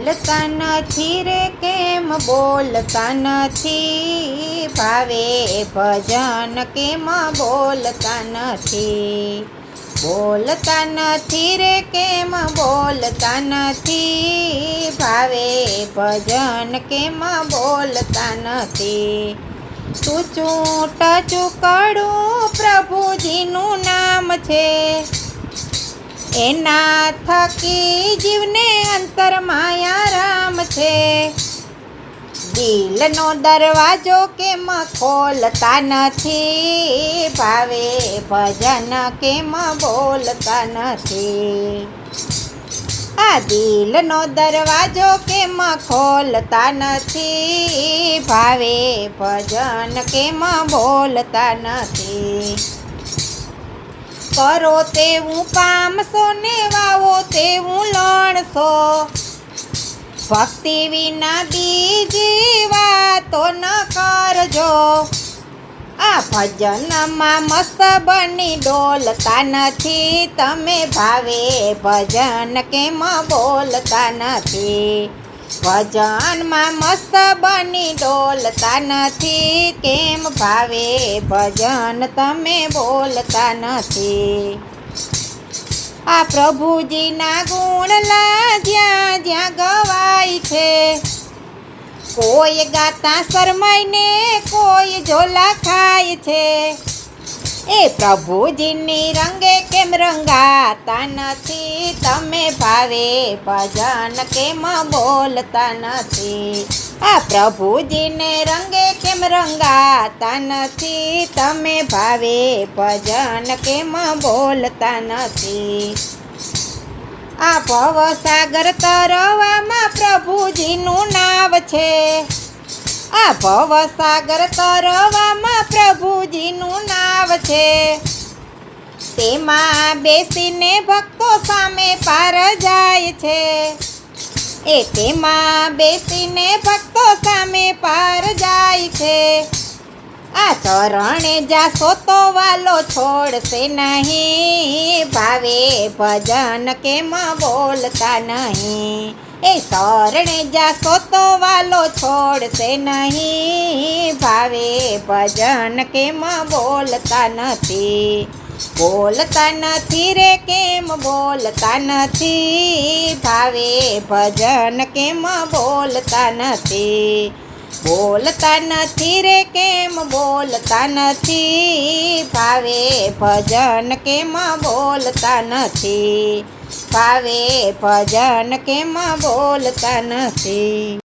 બોલતા નથી રે કેમ બોલતા નથી, ભાવે ભજન કેમ બોલતા નથી, બોલતા નથી રે કેમ બોલતા નથી, ભાવે ભજન કેમ બોલતા નથી. તું ચૂંટ ચૂકડું પ્રભુજીનું નામ છે, એના થકી જીવને અંતરમાં આરામ છે. દિલનો દરવાજો કેમ ખોલતા નથી, ભાવે ભજન કેમ બોલતા નથી. આ દિલનો દરવાજો કેમ ખોલતા નથી, ભાવે ભજન કેમ બોલતા નથી. કરો તેવું પામશો ને વાવો તેવું લણશો, ભક્તિ વિના બીજી વાતો ન કરજો. આ ભજનમાં મસ્ત બની ડોલતા નથી, તમે ભાવે ભજન કેમ બોલતા નથી. ભજનમાં મસ્ત બની ડોલતા નથી, કેમ ભાવે ભજન તમે બોલતા નથી. આ પ્રભુજીના ગુણલા જ્યાં જ્યાં ગવાય છે, કોઈ ગાતા શરમાઈને કોઈ ઝોલા ખાય છે. એ પ્રભુજીની રંગે કેમ રંગાતા નથી, તમે ભાવે ભજન કેમ બોલતા નથી. આ પ્રભુજીને રંગે કેમ રંગાતા નથી, તમે ભાવે ભજન કેમ બોલતા નથી. આ ભવસાગર તરવામાં પ્રભુજીનું નાવ છે, આ ભવસાગર તરવામાં પ્રભુજીનું નાવ છે. તેમાં બેસીને ભક્તો સામે પાર જાય છે, એ તેમાં બેસીને ભક્તો સામે પાર જાય છે. આ ચરણે જાશો તો વાલો છોડશે નહીં, ભાવે ભજન કેમ બોલતા નહીં. એ શરણે જાશો તો વાલો છોડશે નહીં, ભાવે ભજન કેમ બોલતા નથી. બોલતા નથી રે કેમ બોલતા નથી, ભાવે ભજન કેમ બોલતા નથી. બોલતા નથી રે કેમ બોલતા નથી, ભાવે ભજન કેમ બોલતા નથી, ભાવે ભજન કેમ બોલતા નથી.